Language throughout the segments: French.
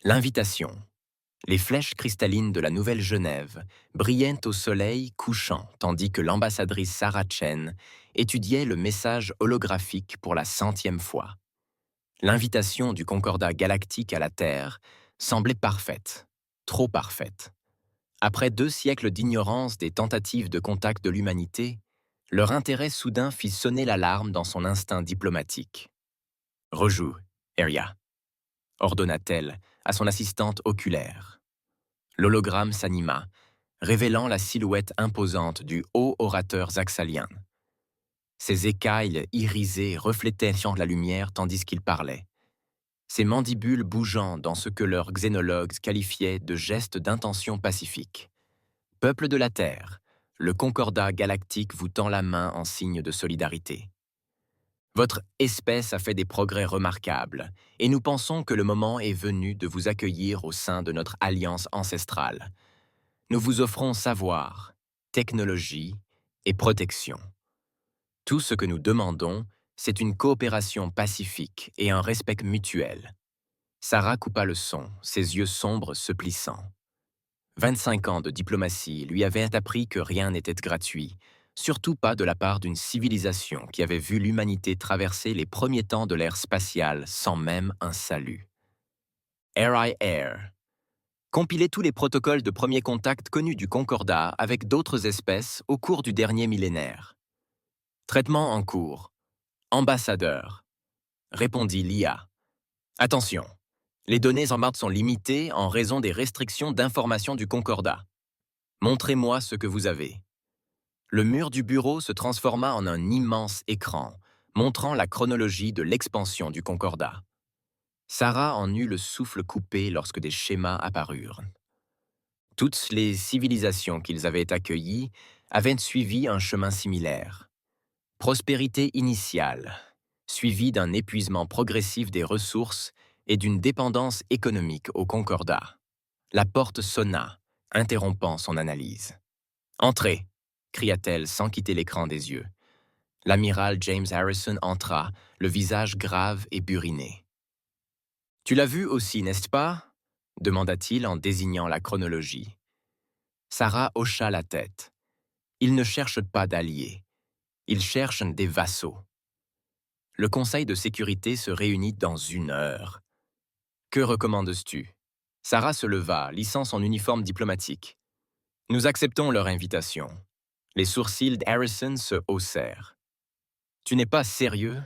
L'invitation. Les flèches cristallines de la Nouvelle-Genève brillaient au soleil couchant tandis que l'ambassadrice Sarah Chen étudiait le message holographique pour la 100e fois. L'invitation du Concordat galactique à la Terre semblait parfaite, trop parfaite. Après 2 siècles d'ignorance des tentatives de contact de l'humanité, leur intérêt soudain fit sonner l'alarme dans son instinct diplomatique. « Rejoue, Aria », ordonna-t-elle à son assistante oculaire. L'hologramme s'anima, révélant la silhouette imposante du haut orateur zaxalien. Ses écailles irisées reflétaient la lumière tandis qu'il parlait, ses mandibules bougeant dans ce que leurs xénologues qualifiaient de gestes d'intention pacifique. « Peuple de la Terre, le Concordat galactique vous tend la main en signe de solidarité. Votre espèce a fait des progrès remarquables, et nous pensons que le moment est venu de vous accueillir au sein de notre alliance ancestrale. Nous vous offrons savoir, technologie et protection. Tout ce que nous demandons, c'est une coopération pacifique et un respect mutuel. » Sarah coupa le son, ses yeux sombres se plissant. 25 ans de diplomatie lui avaient appris que rien n'était gratuit, surtout pas de la part d'une civilisation qui avait vu l'humanité traverser les premiers temps de l'ère spatiale sans même un salut. Air. Compiler tous les protocoles de premier contact connus du Concordat avec d'autres espèces au cours du dernier millénaire. Traitement en cours. Ambassadeur, répondit l'IA. Attention, les données en marde sont limitées en raison des restrictions d'information du Concordat. Montrez-moi ce que vous avez. Le mur du bureau se transforma en un immense écran, montrant la chronologie de l'expansion du Concordat. Sarah en eut le souffle coupé lorsque des schémas apparurent. Toutes les civilisations qu'ils avaient accueillies avaient suivi un chemin similaire. Prospérité initiale, suivie d'un épuisement progressif des ressources et d'une dépendance économique au Concordat. La porte sonna, interrompant son analyse. « Entrez !» cria-t-elle sans quitter l'écran des yeux. L'amiral James Harrison entra, le visage grave et buriné. « Tu l'as vu aussi, n'est-ce pas ?» demanda-t-il en désignant la chronologie. Sarah hocha la tête. Ils ne cherchent pas d'alliés. Ils cherchent des vassaux. Le Conseil de sécurité se réunit dans 1 heure. Que recommandes-tu ? Sarah se leva, lissant son uniforme diplomatique. Nous acceptons leur invitation. Les sourcils d'Harrison se haussèrent. Tu n'es pas sérieux ?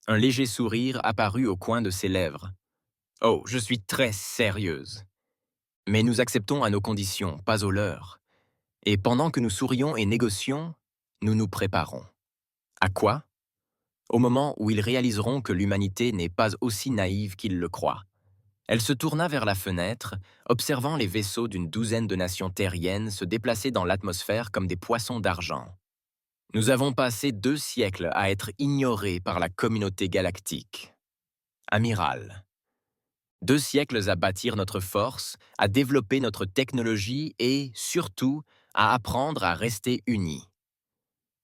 Un léger sourire apparut au coin de ses lèvres. Oh, je suis très sérieuse. Mais nous acceptons à nos conditions, pas aux leurs. Et pendant que nous sourions et négocions, nous nous préparons. À quoi ? Au moment où ils réaliseront que l'humanité n'est pas aussi naïve qu'ils le croient. Elle se tourna vers la fenêtre, observant les vaisseaux d'une 12aine de nations terriennes se déplacer dans l'atmosphère comme des poissons d'argent. Nous avons passé 2 siècles à être ignorés par la communauté galactique. Amiral. 2 siècles à bâtir notre force, à développer notre technologie et, surtout, à apprendre à rester unis.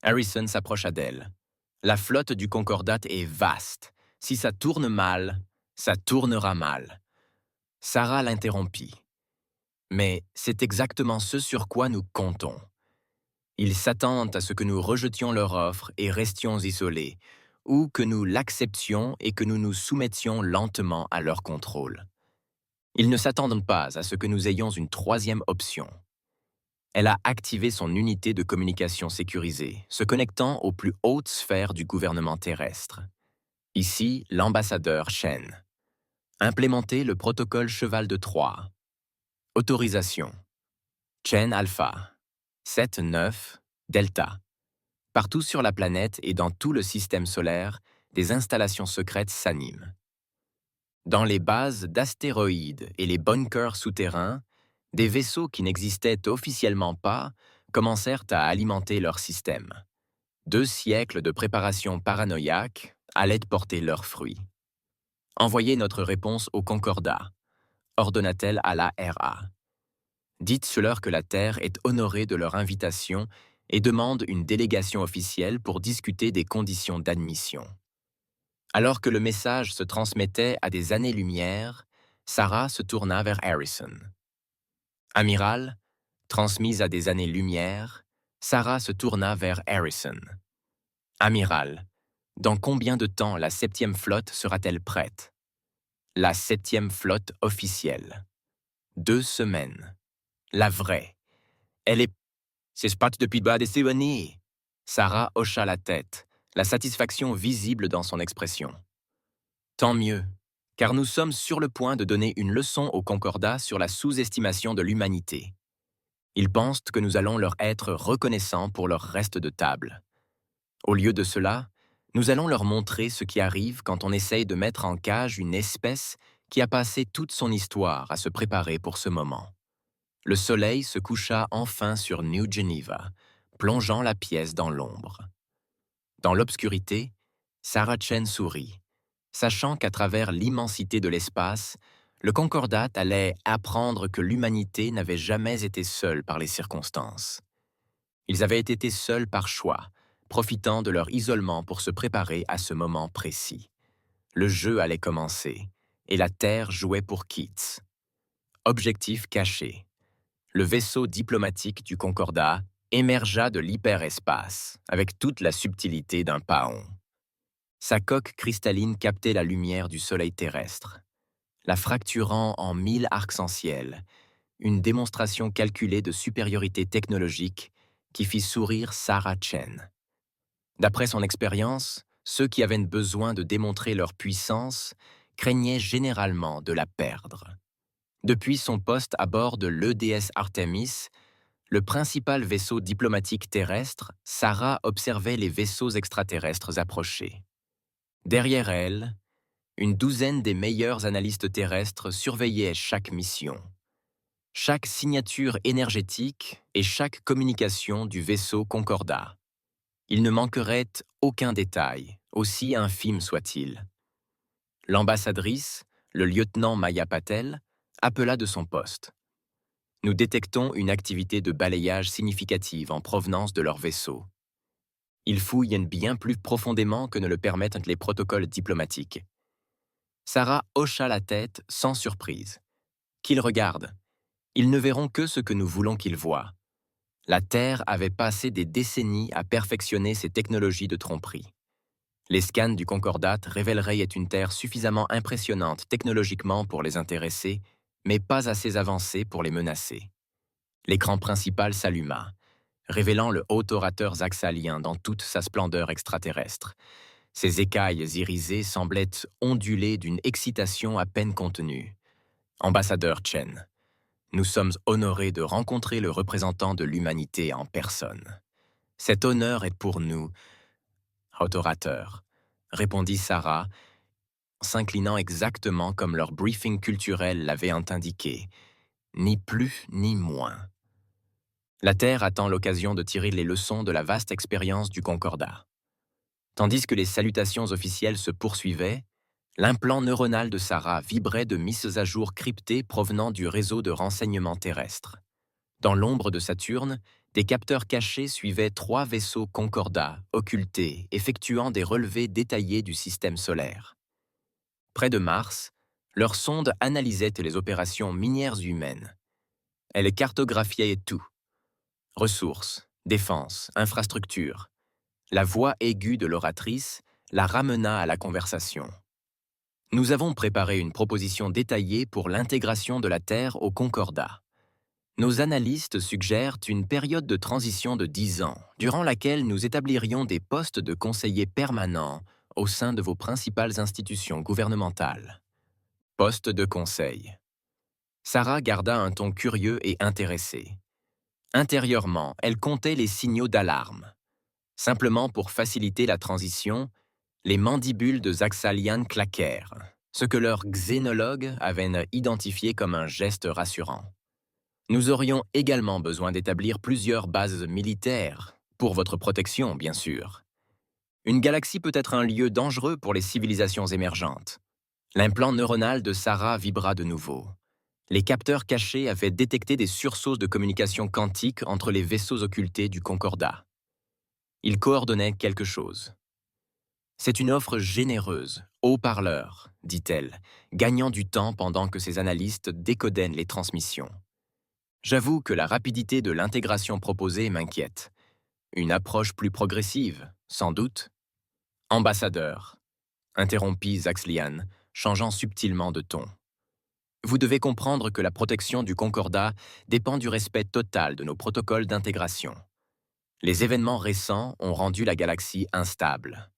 Harrison s'approcha d'elle. La flotte du Concordat est vaste. Si ça tourne mal, ça tournera mal. Sarah l'interrompit. Mais c'est exactement ce sur quoi nous comptons. Ils s'attendent à ce que nous rejetions leur offre et restions isolés, ou que nous l'acceptions et que nous nous soumettions lentement à leur contrôle. Ils ne s'attendent pas à ce que nous ayons une 3e option. Elle a activé son unité de communication sécurisée, se connectant aux plus hautes sphères du gouvernement terrestre. Ici, l'ambassadeur Chen. Implémenter le protocole Cheval de Troie. Autorisation. Chen Alpha. 7-9, Delta. Partout sur la planète et dans tout le système solaire, des installations secrètes s'animent. Dans les bases d'astéroïdes et les bunkers souterrains, des vaisseaux qui n'existaient officiellement pas commencèrent à alimenter leur système. 2 siècles de préparation paranoïaque allaient porter leurs fruits. Envoyez notre réponse au Concordat, ordonna-t-elle à la RA. Dites-leur que la Terre est honorée de leur invitation et demande une délégation officielle pour discuter des conditions d'admission. Alors que le message se transmettait à des années-lumière, Sarah se tourna vers Harrison. Amiral, transmise à des années-lumière, Sarah se tourna vers Harrison. Amiral, dans combien de temps la 7e flotte sera-t-elle prête? La 7e flotte officielle. 2 semaines. La vraie. Elle est... C'est pas depuis bas des décennies. Sarah hocha la tête, la satisfaction visible dans son expression. Tant mieux, car nous sommes sur le point de donner une leçon au Concordat sur la sous-estimation de l'humanité. Ils pensent que nous allons leur être reconnaissants pour leur reste de table. Au lieu de cela, nous allons leur montrer ce qui arrive quand on essaye de mettre en cage une espèce qui a passé toute son histoire à se préparer pour ce moment. Le soleil se coucha enfin sur New Geneva, plongeant la pièce dans l'ombre. Dans l'obscurité, Sarah Chen sourit, sachant qu'à travers l'immensité de l'espace, le Concordat allait apprendre que l'humanité n'avait jamais été seule par les circonstances. Ils avaient été seuls par choix, profitant de leur isolement pour se préparer à ce moment précis. Le jeu allait commencer, et la Terre jouait pour Keats. Objectif caché. Le vaisseau diplomatique du Concordat émergea de l'hyperespace, avec toute la subtilité d'un paon. Sa coque cristalline captait la lumière du soleil terrestre, la fracturant en 1000 arcs-en-ciel, une démonstration calculée de supériorité technologique qui fit sourire Sarah Chen. D'après son expérience, ceux qui avaient besoin de démontrer leur puissance craignaient généralement de la perdre. Depuis son poste à bord de l'EDS Artemis, le principal vaisseau diplomatique terrestre, Sarah observait les vaisseaux extraterrestres approcher. Derrière elle, une douzaine des meilleurs analystes terrestres surveillaient chaque mission, chaque signature énergétique et chaque communication du vaisseau Concordat. Il ne manquerait aucun détail, aussi infime soit-il. L'ambassadrice, le lieutenant Maya Patel, appela de son poste. Nous détectons une activité de balayage significative en provenance de leur vaisseau. Ils fouillent bien plus profondément que ne le permettent les protocoles diplomatiques. Sarah hocha la tête sans surprise. Qu'ils regardent. Ils ne verront que ce que nous voulons qu'ils voient. La Terre avait passé des décennies à perfectionner ses technologies de tromperie. Les scans du Concordat révéleraient une Terre suffisamment impressionnante technologiquement pour les intéresser, mais pas assez avancée pour les menacer. L'écran principal s'alluma, révélant le haut orateur zaxalien dans toute sa splendeur extraterrestre. Ses écailles irisées semblaient onduler d'une excitation à peine contenue. Ambassadeur Chen, nous sommes honorés de rencontrer le représentant de l'humanité en personne. Cet honneur est pour nous, haut orateur, répondit Sarah, s'inclinant exactement comme leur briefing culturel l'avait indiqué, ni plus ni moins. La Terre attend l'occasion de tirer les leçons de la vaste expérience du Concordat. Tandis que les salutations officielles se poursuivaient, l'implant neuronal de Sarah vibrait de mises à jour cryptées provenant du réseau de renseignement terrestre. Dans l'ombre de Saturne, des capteurs cachés suivaient 3 vaisseaux Concordat, occultés, effectuant des relevés détaillés du système solaire. Près de Mars, leurs sondes analysaient les opérations minières humaines. Elles cartographiaient tout. Ressources, défense, infrastructures. La voix aiguë de l'oratrice la ramena à la conversation. Nous avons préparé une proposition détaillée pour l'intégration de la Terre au Concordat. Nos analystes suggèrent une période de transition de 10 ans, durant laquelle nous établirions des postes de conseillers permanents au sein de vos principales institutions gouvernementales. Poste de conseil. Sarah garda un ton curieux et intéressé. Intérieurement, elle comptait les signaux d'alarme. Simplement pour faciliter la transition, les mandibules de Zaxalian claquèrent, ce que leur xénologue avait identifié comme un geste rassurant. Nous aurions également besoin d'établir plusieurs bases militaires, pour votre protection, bien sûr. Une galaxie peut être un lieu dangereux pour les civilisations émergentes. L'implant neuronal de Sarah vibra de nouveau. Les capteurs cachés avaient détecté des sursauts de communication quantique entre les vaisseaux occultés du Concordat. Ils coordonnaient quelque chose. C'est une offre généreuse, haut-parleur, dit-elle, gagnant du temps pendant que ses analystes décodaient les transmissions. J'avoue que la rapidité de l'intégration proposée m'inquiète. Une approche plus progressive, sans doute. Ambassadeur, interrompit Zaxlian, changeant subtilement de ton. Vous devez comprendre que la protection du Concordat dépend du respect total de nos protocoles d'intégration. Les événements récents ont rendu la galaxie instable.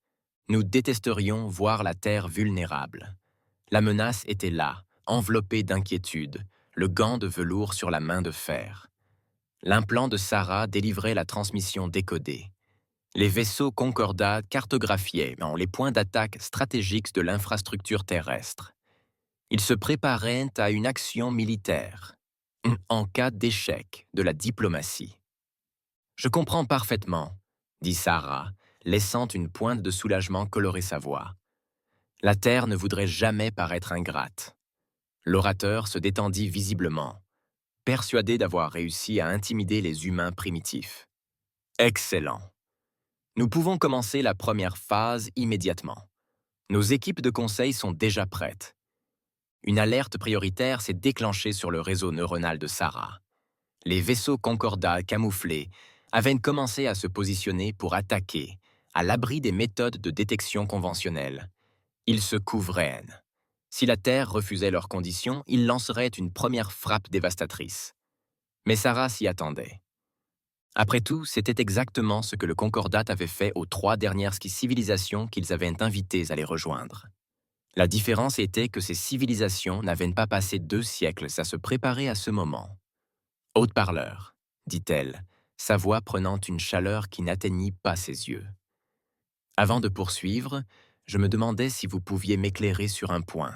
Nous détesterions voir la Terre vulnérable. La menace était là, enveloppée d'inquiétude, le gant de velours sur la main de fer. L'implant de Sarah délivrait la transmission décodée. Les vaisseaux Concordat cartographiaient les points d'attaque stratégiques de l'infrastructure terrestre. Ils se préparaient à une action militaire, en cas d'échec de la diplomatie. Je comprends parfaitement, dit Sarah, laissant une pointe de soulagement colorer sa voix. La Terre ne voudrait jamais paraître ingrate. L'orateur se détendit visiblement, persuadé d'avoir réussi à intimider les humains primitifs. Excellent. Nous pouvons commencer la première phase immédiatement. Nos équipes de conseil sont déjà prêtes. Une alerte prioritaire s'est déclenchée sur le réseau neuronal de Sarah. Les vaisseaux Concordat camouflés avaient commencé à se positionner pour attaquer, à l'abri des méthodes de détection conventionnelles. Ils se couvraient. Si la Terre refusait leurs conditions, ils lanceraient une première frappe dévastatrice. Mais Sarah s'y attendait. Après tout, c'était exactement ce que le Concordat avait fait aux 3 dernières civilisations qu'ils avaient invitées à les rejoindre. La différence était que ces civilisations n'avaient pas passé 2 siècles à se préparer à ce moment. « Haute-parleur », dit-elle, sa voix prenant une chaleur qui n'atteignit pas ses yeux. Avant de poursuivre, je me demandais si vous pouviez m'éclairer sur un point.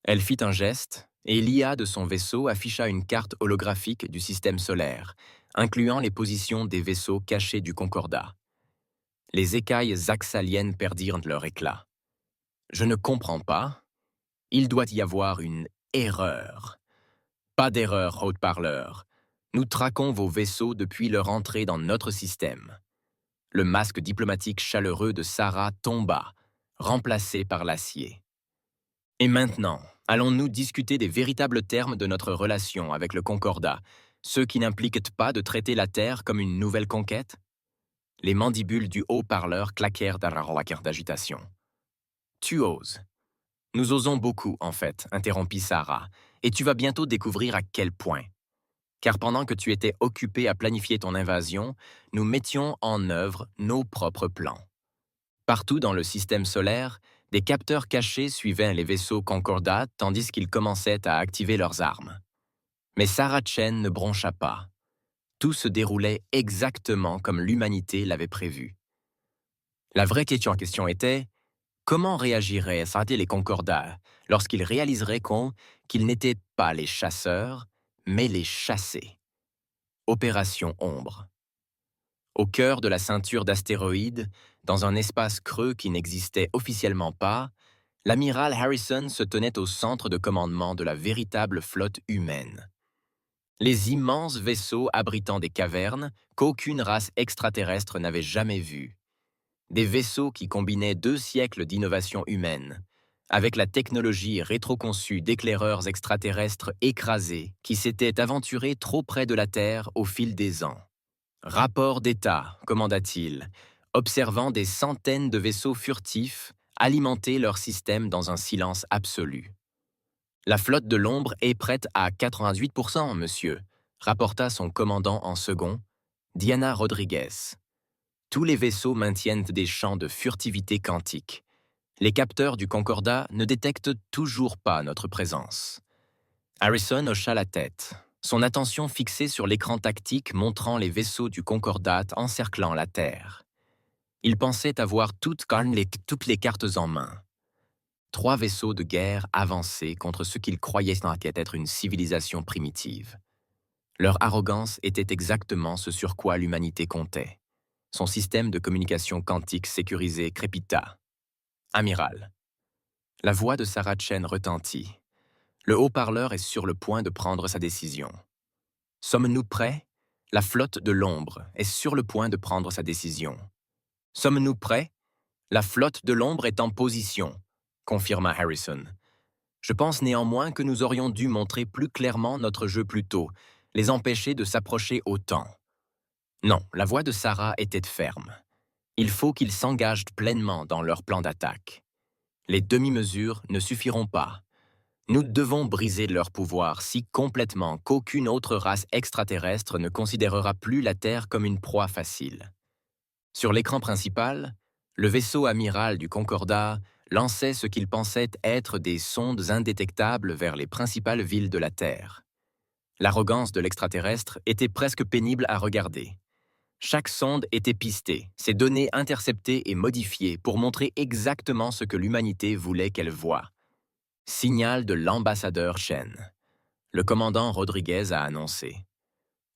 Elle fit un geste, et l'IA de son vaisseau afficha une carte holographique du système solaire, incluant les positions des vaisseaux cachés du Concordat. Les écailles zaxaliennes perdirent leur éclat. Je ne comprends pas. Il doit y avoir une erreur. Pas d'erreur, haute-parleur. Nous traquons vos vaisseaux depuis leur entrée dans notre système. Le masque diplomatique chaleureux de Sarah tomba, remplacé par l'acier. Et maintenant, allons-nous discuter des véritables termes de notre relation avec le Concordat, ceux qui n'impliquent pas de traiter la Terre comme une nouvelle conquête? Les mandibules du haut-parleur claquèrent derrière la carte d'agitation. Tu oses. Nous osons beaucoup, en fait, interrompit Sarah, et tu vas bientôt découvrir à quel point. Car pendant que tu étais occupé à planifier ton invasion, nous mettions en œuvre nos propres plans. Partout dans le système solaire, des capteurs cachés suivaient les vaisseaux Concordat tandis qu'ils commençaient à activer leurs armes. Mais Sarah Chen ne broncha pas. Tout se déroulait exactement comme l'humanité l'avait prévu. La vraie question en question était: comment réagiraient les Concordats lorsqu'ils réaliseraient qu'ils n'étaient pas les chasseurs, mais les chassés? Opération Ombre. Au cœur de la ceinture d'astéroïdes, dans un espace creux qui n'existait officiellement pas, l'amiral Harrison se tenait au centre de commandement de la véritable flotte humaine. Les immenses vaisseaux abritant des cavernes qu'aucune race extraterrestre n'avait jamais vues. Des vaisseaux qui combinaient 2 siècles d'innovation humaine, avec la technologie rétroconçue d'éclaireurs extraterrestres écrasés qui s'étaient aventurés trop près de la Terre au fil des ans. Rapport d'État, commanda-t-il, observant des centaines de vaisseaux furtifs alimenter leur système dans un silence absolu. La flotte de l'ombre est prête à 88%, monsieur, rapporta son commandant en second, Diana Rodriguez. Tous les vaisseaux maintiennent des champs de furtivité quantique. Les capteurs du Concordat ne détectent toujours pas notre présence. Harrison hocha la tête, son attention fixée sur l'écran tactique montrant les vaisseaux du Concordat encerclant la Terre. Il pensait avoir toutes les cartes en main. 3 vaisseaux de guerre avançaient contre ce qu'il croyait être une civilisation primitive. Leur arrogance était exactement ce sur quoi l'humanité comptait. Son système de communication quantique sécurisé crépita. « Amiral. » La voix de Sarah Chen retentit. Le haut-parleur est sur le point de prendre sa décision. Sommes-nous prêts? La flotte de l'ombre est sur le point de prendre sa décision. Sommes-nous prêts? La flotte de l'ombre est en position, confirma Harrison. Je pense néanmoins que nous aurions dû montrer plus clairement notre jeu plus tôt, les empêcher de s'approcher autant. Non, la voix de Sarah était ferme. Il faut qu'ils s'engagent pleinement dans leur plan d'attaque. Les demi-mesures ne suffiront pas. Nous devons briser leur pouvoir si complètement qu'aucune autre race extraterrestre ne considérera plus la Terre comme une proie facile. Sur l'écran principal, le vaisseau amiral du Concordat lançait ce qu'il pensait être des sondes indétectables vers les principales villes de la Terre. L'arrogance de l'extraterrestre était presque pénible à regarder. Chaque sonde était pistée, ses données interceptées et modifiées pour montrer exactement ce que l'humanité voulait qu'elle voie. Signal de l'ambassadeur Chen. Le commandant Rodriguez a annoncé.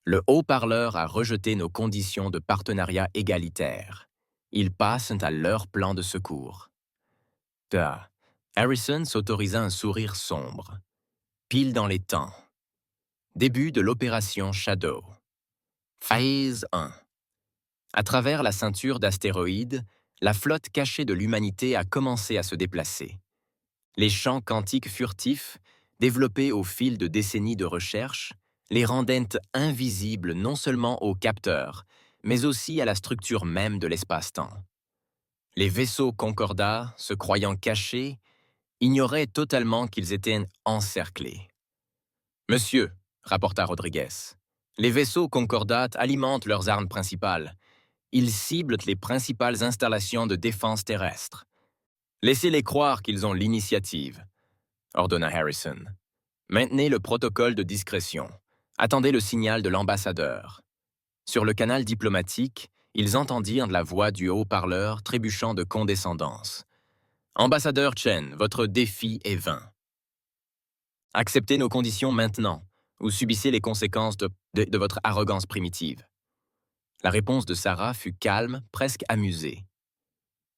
Le haut-parleur a rejeté nos conditions de partenariat égalitaire. Ils passent à leur plan de secours. Harrison s'autorisa un sourire sombre. Pile dans les temps. Début de l'opération Shadow. Phase 1. À travers la ceinture d'astéroïdes, la flotte cachée de l'humanité a commencé à se déplacer. Les champs quantiques furtifs, développés au fil de décennies de recherche, les rendaient invisibles non seulement aux capteurs, mais aussi à la structure même de l'espace-temps. Les vaisseaux Concordat, se croyant cachés, ignoraient totalement qu'ils étaient encerclés. « Monsieur, » rapporta Rodriguez, « les vaisseaux Concordat alimentent leurs armes principales. Ils ciblent les principales installations de défense terrestre. Laissez-les croire qu'ils ont l'initiative, » ordonna Harrison. Maintenez le protocole de discrétion. Attendez le signal de l'ambassadeur. Sur le canal diplomatique, ils entendirent la voix du haut-parleur trébuchant de condescendance. Ambassadeur Chen, votre défi est vain. Acceptez nos conditions maintenant, ou subissez les conséquences de votre arrogance primitive. La réponse de Sarah fut calme, presque amusée.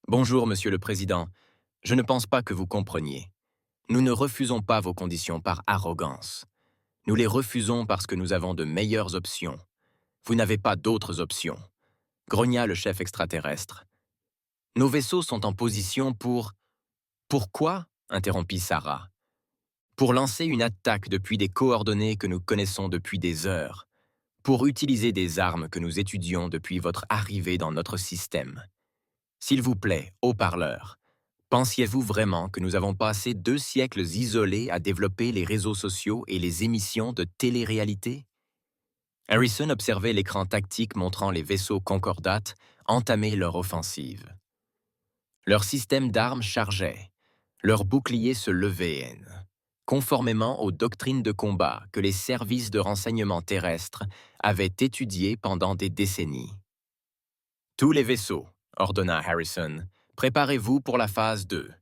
Bonjour, Monsieur le Président. Je ne pense pas que vous compreniez. Nous ne refusons pas vos conditions par arrogance. Nous les refusons parce que nous avons de meilleures options. Vous n'avez pas d'autres options, grogna le chef extraterrestre. Nos vaisseaux sont en position pour... Pourquoi ? Interrompit Sarah. Pour lancer une attaque depuis des coordonnées que nous connaissons depuis des heures. Pour utiliser des armes que nous étudions depuis votre arrivée dans notre système. S'il vous plaît, haut-parleur, pensiez-vous vraiment que nous avons passé 2 siècles isolés à développer les réseaux sociaux et les émissions de télé-réalité? Harrison observait l'écran tactique montrant les vaisseaux Concordat entamer leur offensive. Leur système d'armes chargeait, leurs boucliers se levaient, conformément aux doctrines de combat que les services de renseignement terrestres avaient étudiées pendant des décennies. Tous les vaisseaux, ordonna Harrison, préparez-vous pour la phase 2.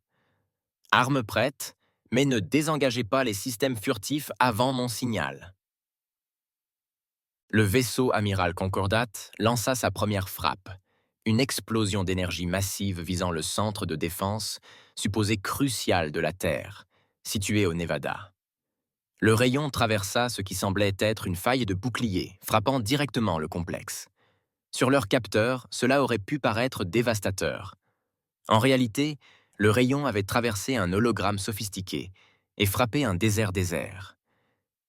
Armes prêtes, mais ne désengagez pas les systèmes furtifs avant mon signal. Le vaisseau amiral Concordat lança sa première frappe, une explosion d'énergie massive visant le centre de défense, supposé crucial de la Terre, situé au Nevada. Le rayon traversa ce qui semblait être une faille de bouclier, frappant directement le complexe. Sur leur capteur, cela aurait pu paraître dévastateur. En réalité, le rayon avait traversé un hologramme sophistiqué et frappé un désert.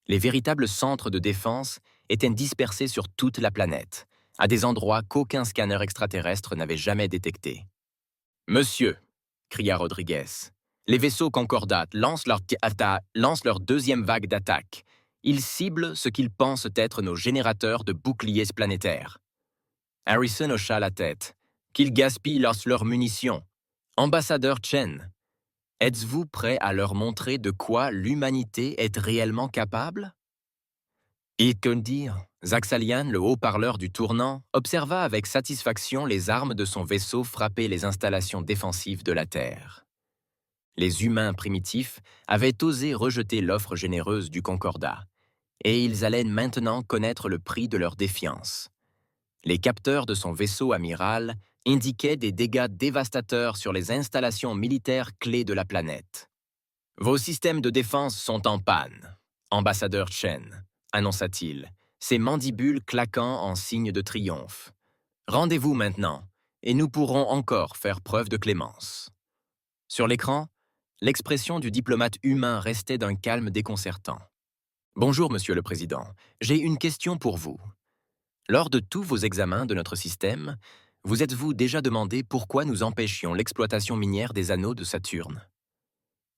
Les véritables centres de défense étaient dispersés sur toute la planète, à des endroits qu'aucun scanner extraterrestre n'avait jamais détectés. « Monsieur !» cria Rodriguez. « Les vaisseaux Concordat lancent leur deuxième vague d'attaque. Ils ciblent ce qu'ils pensent être nos générateurs de boucliers planétaires. » Harrison hocha la tête. « Qu'ils gaspillent leurs munitions. Ambassadeur Chen, êtes-vous prêt à leur montrer de quoi l'humanité est réellement capable ?» Et que dire, Zaxalian, le haut-parleur du tournant, observa avec satisfaction les armes de son vaisseau frapper les installations défensives de la Terre. Les humains primitifs avaient osé rejeter l'offre généreuse du Concordat, et ils allaient maintenant connaître le prix de leur défiance. Les capteurs de son vaisseau amiral indiquaient des dégâts dévastateurs sur les installations militaires clés de la planète. « Vos systèmes de défense sont en panne, ambassadeur Chen, » annonça-t-il, ses mandibules claquant en signe de triomphe. « Rendez-vous maintenant, et nous pourrons encore faire preuve de clémence. Sur l'écran, l'expression du diplomate humain restait d'un calme déconcertant. Bonjour, Monsieur le Président. J'ai une question pour vous. Lors de tous vos examens de notre système, vous êtes-vous déjà demandé pourquoi nous empêchions l'exploitation minière des anneaux de Saturne?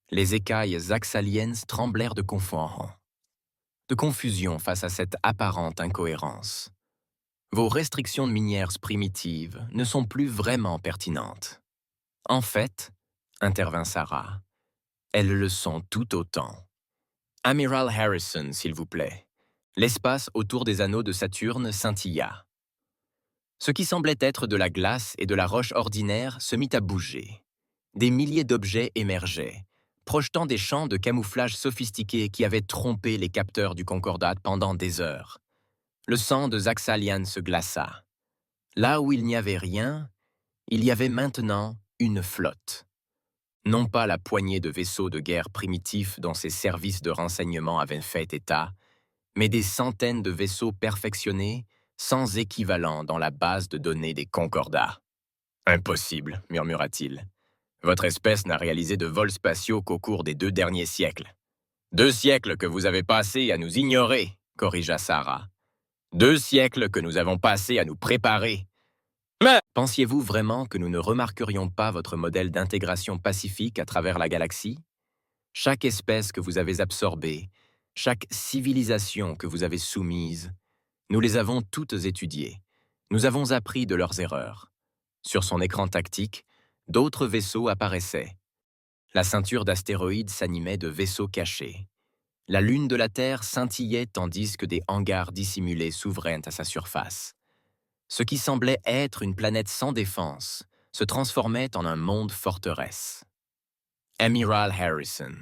Les écailles axaliennes tremblèrent de confort, de confusion face à cette apparente incohérence. Vos restrictions minières primitives ne sont plus vraiment pertinentes. En fait, intervint Sarah, elles le sont tout autant. Amiral Harrison, s'il vous plaît. L'espace autour des anneaux de Saturne scintilla. Ce qui semblait être de la glace et de la roche ordinaire se mit à bouger. Des milliers d'objets émergeaient, projetant des champs de camouflage sophistiqués qui avaient trompé les capteurs du Concordat pendant des heures. Le sang de Zaxalian se glaça. Là où il n'y avait rien, il y avait maintenant une flotte. Non pas la poignée de vaisseaux de guerre primitifs dont ses services de renseignement avaient fait état, mais des centaines de vaisseaux perfectionnés, sans équivalent dans la base de données des Concordats. « Impossible, murmura-t-il. Votre espèce n'a réalisé de vols spatiaux qu'au cours des 2 derniers siècles. 2 siècles que vous avez passés à nous ignorer, corrigea Sarah. 2 siècles que nous avons passés à nous préparer. Mais pensiez-vous vraiment que nous ne remarquerions pas votre modèle d'intégration pacifique à travers la galaxie? Chaque espèce que vous avez absorbée, chaque civilisation que vous avez soumise, nous les avons toutes étudiées. Nous avons appris de leurs erreurs. Sur son écran tactique, d'autres vaisseaux apparaissaient. La ceinture d'astéroïdes s'animait de vaisseaux cachés. La lune de la Terre scintillait tandis que des hangars dissimulés s'ouvraient à sa surface. Ce qui semblait être une planète sans défense se transformait en un monde forteresse. Amiral Harrison.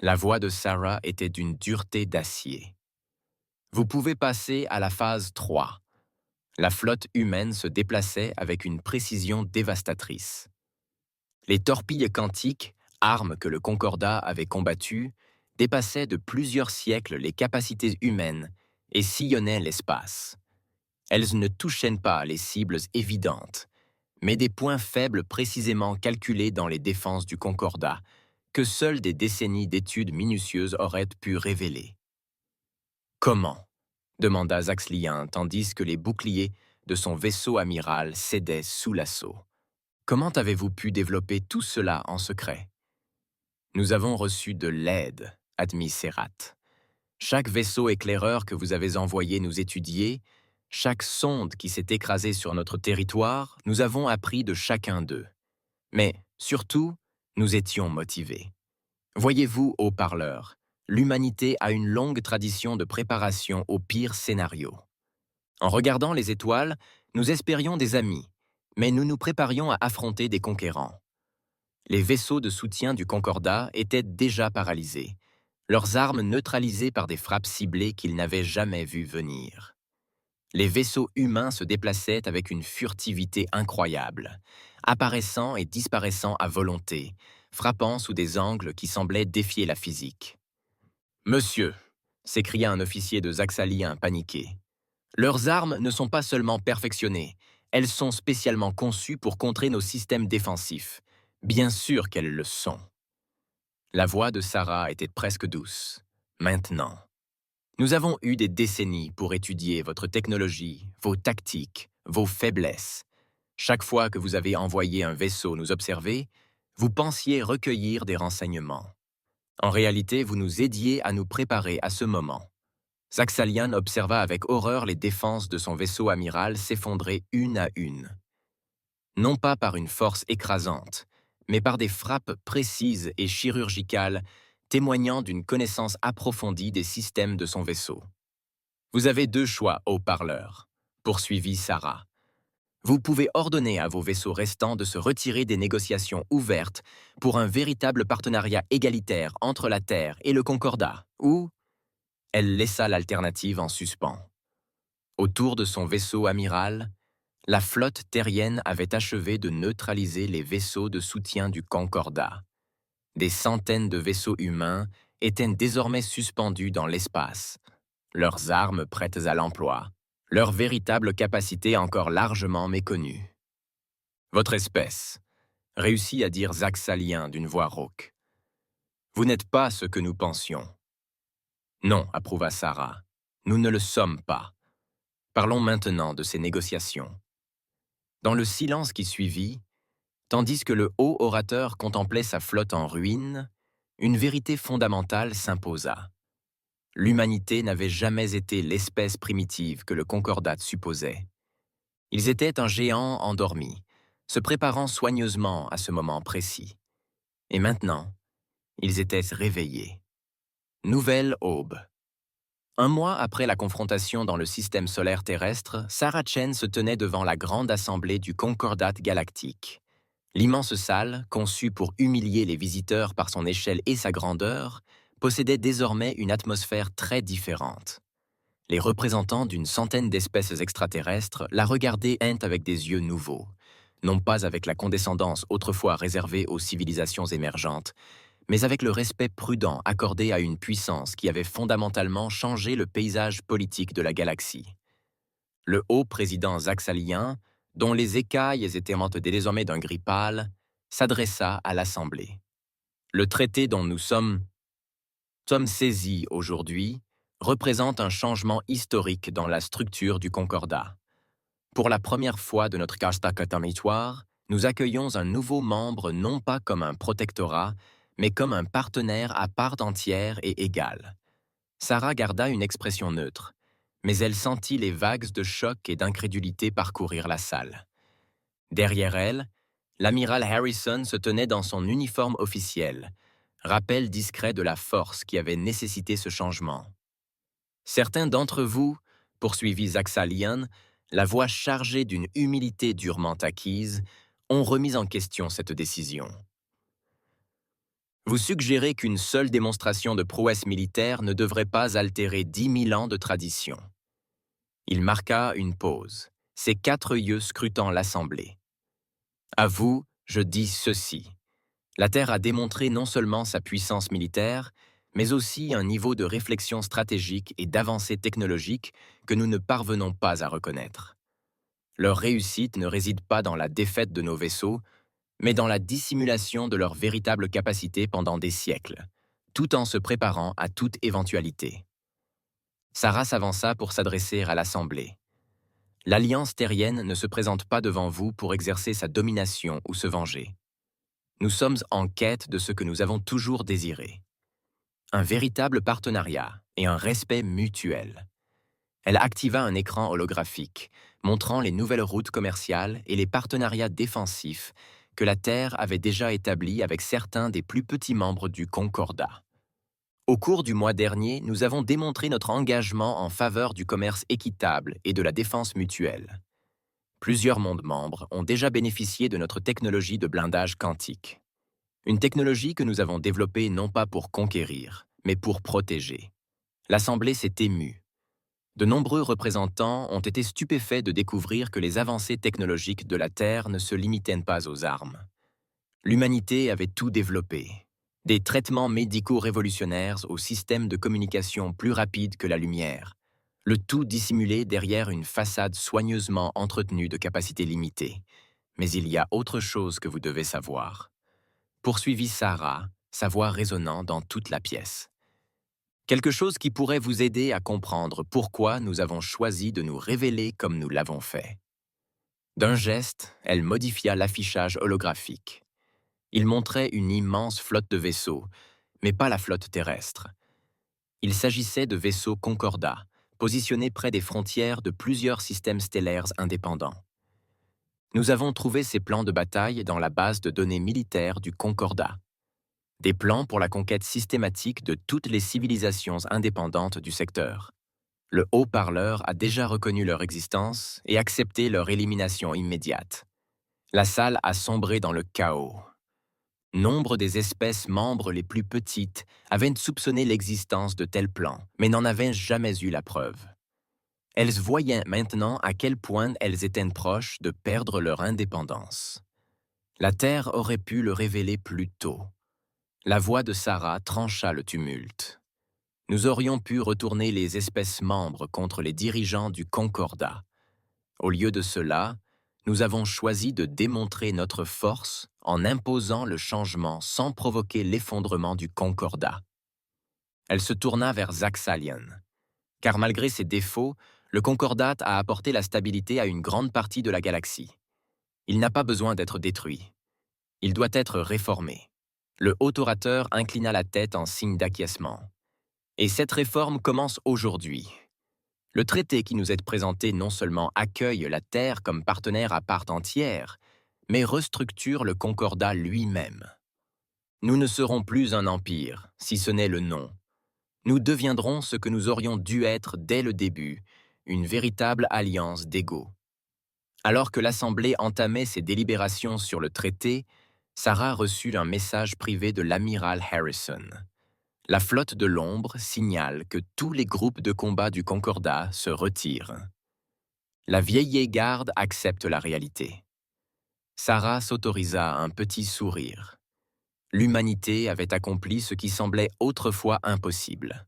La voix de Sarah était d'une dureté d'acier. Vous pouvez passer à la phase 3. La flotte humaine se déplaçait avec une précision dévastatrice. Les torpilles quantiques, armes que le Concordat avait combattues, dépassaient de plusieurs siècles les capacités humaines et sillonnaient l'espace. Elles ne touchaient pas les cibles évidentes, mais des points faibles précisément calculés dans les défenses du Concordat, que seules des décennies d'études minutieuses auraient pu révéler. « Comment ?» demanda Zaxlian, tandis que les boucliers de son vaisseau amiral cédaient sous l'assaut. « Comment avez-vous pu développer tout cela en secret ?»« Nous avons reçu de l'aide, » admit Serrat. « Chaque vaisseau éclaireur que vous avez envoyé nous étudier, chaque sonde qui s'est écrasée sur notre territoire, nous avons appris de chacun d'eux. Mais, surtout, nous étions motivés. Voyez-vous, haut-parleur, l'humanité a une longue tradition de préparation au pire scénario. En regardant les étoiles, nous espérions des amis, mais nous nous préparions à affronter des conquérants. Les vaisseaux de soutien du Concordat étaient déjà paralysés, leurs armes neutralisées par des frappes ciblées qu'ils n'avaient jamais vues venir. Les vaisseaux humains se déplaçaient avec une furtivité incroyable, apparaissant et disparaissant à volonté, frappant sous des angles qui semblaient défier la physique. « Monsieur !» s'écria un officier de Zaxalien paniqué. « Leurs armes ne sont pas seulement perfectionnées, elles sont spécialement conçues pour contrer nos systèmes défensifs. Bien sûr qu'elles le sont. » La voix de Sarah était presque douce. « Maintenant. Nous avons eu des décennies pour étudier votre technologie, vos tactiques, vos faiblesses. Chaque fois que vous avez envoyé un vaisseau nous observer, vous pensiez recueillir des renseignements. En réalité, vous nous aidiez à nous préparer à ce moment. » Zaxalian observa avec horreur les défenses de son vaisseau amiral s'effondrer une à une. Non pas par une force écrasante, mais par des frappes précises et chirurgicales témoignant d'une connaissance approfondie des systèmes de son vaisseau. « Vous avez 2 choix, haut-parleur, » poursuivit Sarah. « Vous pouvez ordonner à vos vaisseaux restants de se retirer des négociations ouvertes pour un véritable partenariat égalitaire entre la Terre et le Concordat, ou... » Elle laissa l'alternative en suspens. Autour de son vaisseau amiral, la flotte terrienne avait achevé de neutraliser les vaisseaux de soutien du Concordat. Des centaines de vaisseaux humains étaient désormais suspendus dans l'espace, leurs armes prêtes à l'emploi, leur véritable capacité encore largement méconnue. Votre espèce, réussit à dire Zaxalien d'une voix rauque. Vous n'êtes pas ce que nous pensions. Non, approuva Sarah. Nous ne le sommes pas. Parlons maintenant de ces négociations. Dans le silence qui suivit, tandis que le haut orateur contemplait sa flotte en ruine, une vérité fondamentale s'imposa. L'humanité n'avait jamais été l'espèce primitive que le Concordat supposait. Ils étaient un géant endormi, se préparant soigneusement à ce moment précis. Et maintenant, ils étaient réveillés. Nouvelle aube. Un mois après la confrontation dans le système solaire terrestre, Sarah Chen se tenait devant la grande assemblée du Concordat galactique. L'immense salle, conçue pour humilier les visiteurs par son échelle et sa grandeur, possédait désormais une atmosphère très différente. Les représentants d'une centaine d'espèces extraterrestres la regardaient avec des yeux nouveaux, non pas avec la condescendance autrefois réservée aux civilisations émergentes, mais avec le respect prudent accordé à une puissance qui avait fondamentalement changé le paysage politique de la galaxie. Le haut président Zaxalien, dont les écailles étaient mantées désormais d'un gris pâle, s'adressa à l'Assemblée. Le traité dont nous sommes saisis aujourd'hui représente un changement historique dans la structure du Concordat. Pour la première fois de notre Kastakatamitoire, nous accueillons un nouveau membre non pas comme un protectorat, mais comme un partenaire à part entière et égale. Sarah garda une expression neutre, mais elle sentit les vagues de choc et d'incrédulité parcourir la salle. Derrière elle, l'amiral Harrison se tenait dans son uniforme officiel, rappel discret de la force qui avait nécessité ce changement. Certains d'entre vous, poursuivit Zaxalien, la voix chargée d'une humilité durement acquise, ont remis en question cette décision. Vous suggérez qu'une seule démonstration de prouesse militaire ne devrait pas altérer 10 000 ans de tradition. Il marqua une pause, ses 4 yeux scrutant l'assemblée. À vous, je dis ceci. La Terre a démontré non seulement sa puissance militaire, mais aussi un niveau de réflexion stratégique et d'avancée technologique que nous ne parvenons pas à reconnaître. Leur réussite ne réside pas dans la défaite de nos vaisseaux, mais dans la dissimulation de leur véritable capacité pendant des siècles, tout en se préparant à toute éventualité. Sarah s'avança pour s'adresser à l'Assemblée. L'Alliance terrienne ne se présente pas devant vous pour exercer sa domination ou se venger. Nous sommes en quête de ce que nous avons toujours désiré. Un véritable partenariat et un respect mutuel. Elle activa un écran holographique, montrant les nouvelles routes commerciales et les partenariats défensifs que la Terre avait déjà établis avec certains des plus petits membres du Concordat. Au cours du mois dernier, nous avons démontré notre engagement en faveur du commerce équitable et de la défense mutuelle. Plusieurs mondes membres ont déjà bénéficié de notre technologie de blindage quantique. Une technologie que nous avons développée non pas pour conquérir, mais pour protéger. L'Assemblée s'est émue. De nombreux représentants ont été stupéfaits de découvrir que les avancées technologiques de la Terre ne se limitaient pas aux armes. L'humanité avait tout développé. Des traitements médicaux révolutionnaires aux systèmes de communication plus rapides que la lumière, le tout dissimulé derrière une façade soigneusement entretenue de capacités limitées. Mais il y a autre chose que vous devez savoir. Poursuivit Sarah, sa voix résonnant dans toute la pièce. Quelque chose qui pourrait vous aider à comprendre pourquoi nous avons choisi de nous révéler comme nous l'avons fait. D'un geste, elle modifia l'affichage holographique. Il montrait une immense flotte de vaisseaux, mais pas la flotte terrestre. Il s'agissait de vaisseaux Concordat, positionnés près des frontières de plusieurs systèmes stellaires indépendants. Nous avons trouvé ces plans de bataille dans la base de données militaire du Concordat. Des plans pour la conquête systématique de toutes les civilisations indépendantes du secteur. Le haut-parleur a déjà reconnu leur existence et accepté leur élimination immédiate. La salle a sombré dans le chaos. Nombre des espèces membres les plus petites avaient soupçonné l'existence de tels plans, mais n'en avaient jamais eu la preuve. Elles voyaient maintenant à quel point elles étaient proches de perdre leur indépendance. La Terre aurait pu le révéler plus tôt. La voix de Sarah trancha le tumulte. Nous aurions pu retourner les espèces membres contre les dirigeants du Concordat. Au lieu de cela, nous avons choisi de démontrer notre force en imposant le changement sans provoquer l'effondrement du Concordat. Elle se tourna vers Zaxalion, car malgré ses défauts, le Concordat a apporté la stabilité à une grande partie de la galaxie. Il n'a pas besoin d'être détruit. Il doit être réformé. Le haut orateur inclina la tête en signe d'acquiescement. Et cette réforme commence aujourd'hui. Le traité qui nous est présenté non seulement accueille la Terre comme partenaire à part entière, mais restructure le Concordat lui-même. Nous ne serons plus un empire, si ce n'est le nom. Nous deviendrons ce que nous aurions dû être dès le début, une véritable alliance d'égaux. Alors que l'Assemblée entamait ses délibérations sur le traité, Sarah reçut un message privé de l'amiral Harrison. La flotte de l'ombre signale que tous les groupes de combat du Concordat se retirent. La vieille garde accepte la réalité. Sarah s'autorisa un petit sourire. L'humanité avait accompli ce qui semblait autrefois impossible.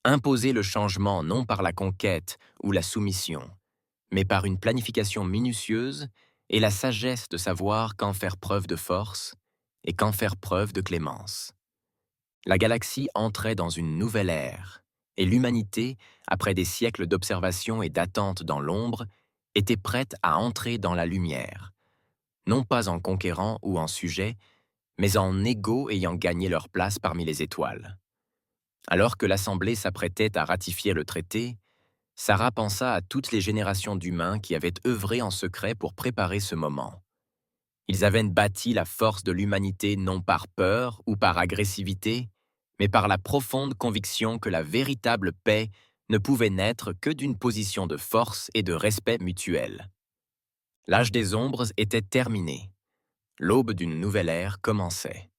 Imposer le changement non par la conquête ou la soumission, mais par une planification minutieuse et la sagesse de savoir quand faire preuve de force et quand faire preuve de clémence. La galaxie entrait dans une nouvelle ère, et l'humanité, après des siècles d'observation et d'attente dans l'ombre, était prête à entrer dans la lumière, non pas en conquérant ou en sujet, mais en égaux ayant gagné leur place parmi les étoiles. Alors que l'Assemblée s'apprêtait à ratifier le traité, Sarah pensa à toutes les générations d'humains qui avaient œuvré en secret pour préparer ce moment. Ils avaient bâti la force de l'humanité non par peur ou par agressivité, mais par la profonde conviction que la véritable paix ne pouvait naître que d'une position de force et de respect mutuel. L'âge des ombres était terminé. L'aube d'une nouvelle ère commençait.